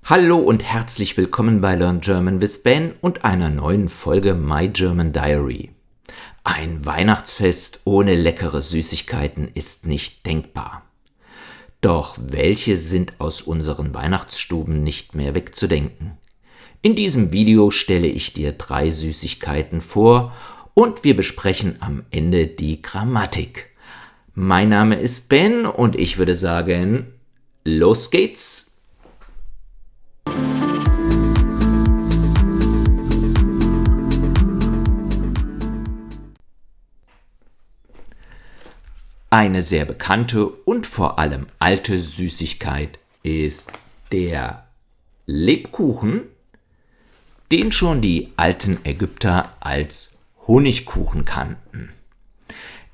Hallo und herzlich willkommen bei Learn German with Ben und einer neuen Folge My German Diary. Ein Weihnachtsfest ohne leckere Süßigkeiten ist nicht denkbar. Doch welche sind aus unseren Weihnachtsstuben nicht mehr wegzudenken? In diesem Video stelle ich dir 3 Süßigkeiten vor und wir besprechen am Ende die Grammatik. Mein Name ist Ben und ich würde sagen, los geht's! Eine sehr bekannte und vor allem alte Süßigkeit ist der Lebkuchen, den schon die alten Ägypter als Honigkuchen kannten.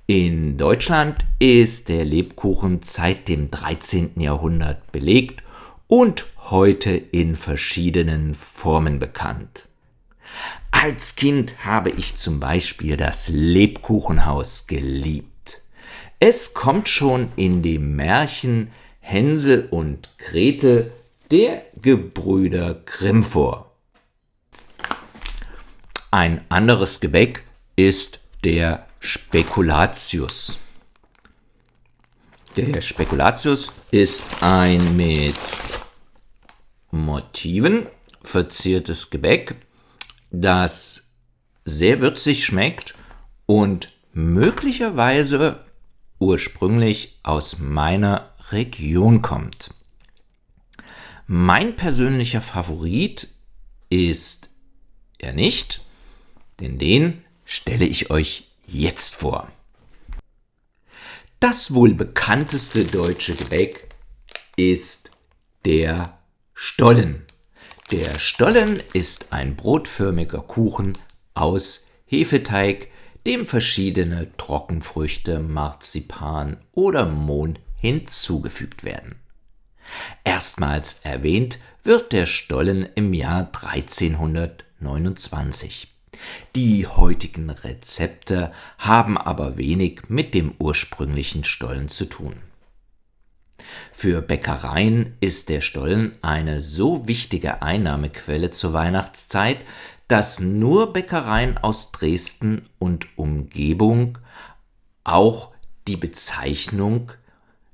In Deutschland ist der Lebkuchen seit dem 13. Jahrhundert belegt und heute in verschiedenen Formen bekannt. Als Kind habe ich zum Beispiel das Lebkuchenhaus geliebt. Es kommt schon in dem Märchen Hänsel und Gretel der Gebrüder Grimm vor. Ein anderes Gebäck ist der Spekulatius. Der Spekulatius ist ein mit Motiven verziertes Gebäck, das sehr würzig schmeckt und möglicherweise ursprünglich aus meiner Region kommt. Mein persönlicher Favorit ist er nicht, denn den stelle ich euch jetzt vor. Das wohl bekannteste deutsche Gebäck ist der Stollen. Der Stollen ist ein brotförmiger Kuchen aus Hefeteig, dem verschiedene Trockenfrüchte, Marzipan oder Mohn hinzugefügt werden. Erstmals erwähnt wird der Stollen im Jahr 1329. Die heutigen Rezepte haben aber wenig mit dem ursprünglichen Stollen zu tun. Für Bäckereien ist der Stollen eine so wichtige Einnahmequelle zur Weihnachtszeit, dass nur Bäckereien aus Dresden und Umgebung auch die Bezeichnung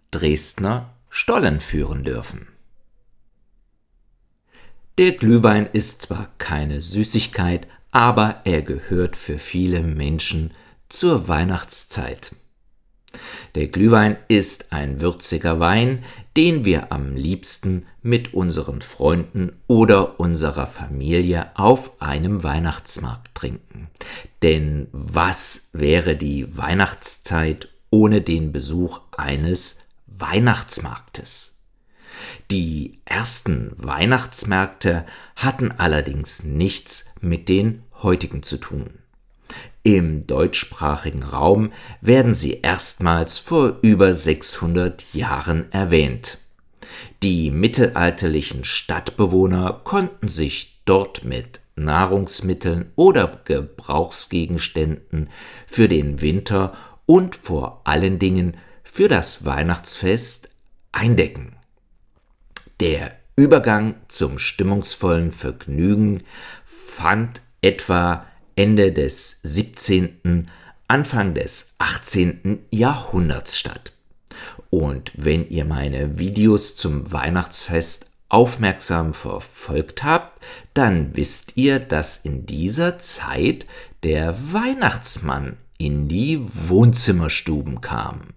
Dresdner Stollen führen dürfen. Der Glühwein ist zwar keine Süßigkeit, aber er gehört für viele Menschen zur Weihnachtszeit. Der Glühwein ist ein würziger Wein, den wir am liebsten mit unseren Freunden oder unserer Familie auf einem Weihnachtsmarkt trinken. Denn was wäre die Weihnachtszeit ohne den Besuch eines Weihnachtsmarktes? Die ersten Weihnachtsmärkte hatten allerdings nichts mit den heutigen zu tun. Im deutschsprachigen Raum werden sie erstmals vor über 600 Jahren erwähnt. Die mittelalterlichen Stadtbewohner konnten sich dort mit Nahrungsmitteln oder Gebrauchsgegenständen für den Winter und vor allen Dingen für das Weihnachtsfest eindecken. Der Übergang zum stimmungsvollen Vergnügen fand etwa Ende des 17., Anfang des 18. Jahrhunderts statt. Und wenn ihr meine Videos zum Weihnachtsfest aufmerksam verfolgt habt, dann wisst ihr, dass in dieser Zeit der Weihnachtsmann in die Wohnzimmerstuben kam.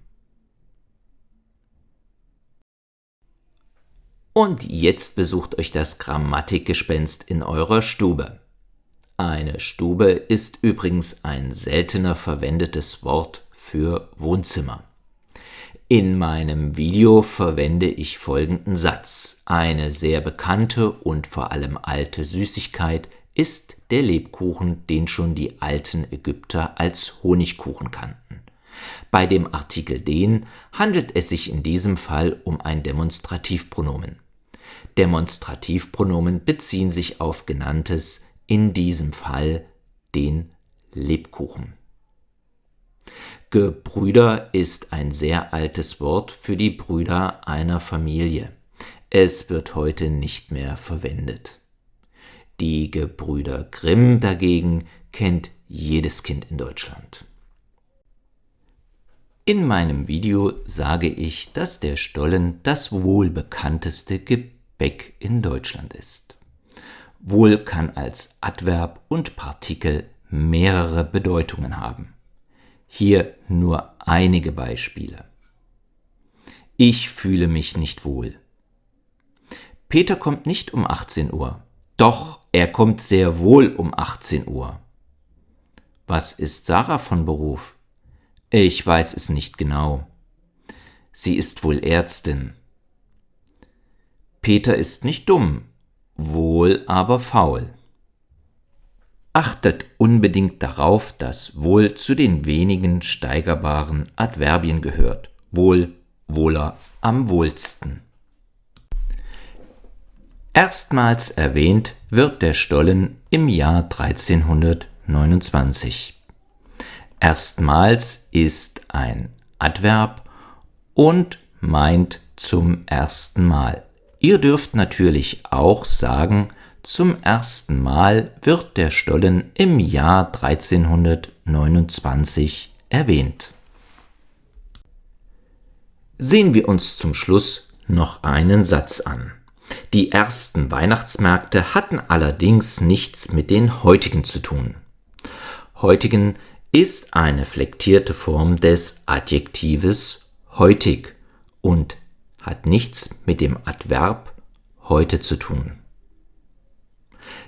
Und jetzt besucht euch das Grammatikgespenst in eurer Stube. Eine Stube ist übrigens ein seltener verwendetes Wort für Wohnzimmer. In meinem Video verwende ich folgenden Satz. Eine sehr bekannte und vor allem alte Süßigkeit ist der Lebkuchen, den schon die alten Ägypter als Honigkuchen kannten. Bei dem Artikel den handelt es sich in diesem Fall um ein Demonstrativpronomen. Demonstrativpronomen beziehen sich auf genanntes, in diesem Fall den Lebkuchen. Gebrüder ist ein sehr altes Wort für die Brüder einer Familie. Es wird heute nicht mehr verwendet. Die Gebrüder Grimm dagegen kennt jedes Kind in Deutschland. In meinem Video sage ich, dass der Stollen das wohl bekannteste Gebäck in Deutschland ist. Wohl kann als Adverb und Partikel mehrere Bedeutungen haben. Hier nur einige Beispiele. Ich fühle mich nicht wohl. Peter kommt nicht um 18 Uhr. Doch, er kommt sehr wohl um 18 Uhr. Was ist Sarah von Beruf? Ich weiß es nicht genau. Sie ist wohl Ärztin. Peter ist nicht dumm, wohl aber faul. Achtet unbedingt darauf, dass wohl zu den wenigen steigerbaren Adverbien gehört. Wohl, wohler, am wohlsten. Erstmals erwähnt wird der Stollen im Jahr 1329. Erstmals ist ein Adverb und meint zum ersten Mal. Ihr dürft natürlich auch sagen, zum ersten Mal wird der Stollen im Jahr 1329 erwähnt. Sehen wir uns zum Schluss noch einen Satz an. Die ersten Weihnachtsmärkte hatten allerdings nichts mit den heutigen zu tun. Heutigen ist eine flektierte Form des Adjektives heutig und hat nichts mit dem Adverb heute zu tun.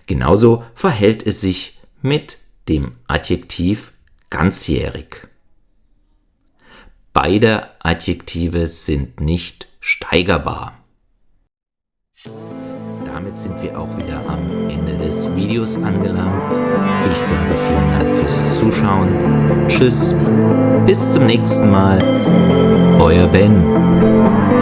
Genauso verhält es sich mit dem Adjektiv ganzjährig. Beide Adjektive sind nicht steigerbar. Damit sind wir auch wieder am Ende des Videos angelangt. Ich sage vielen Dank fürs Zuschauen. Tschüss, bis zum nächsten Mal. Euer Ben.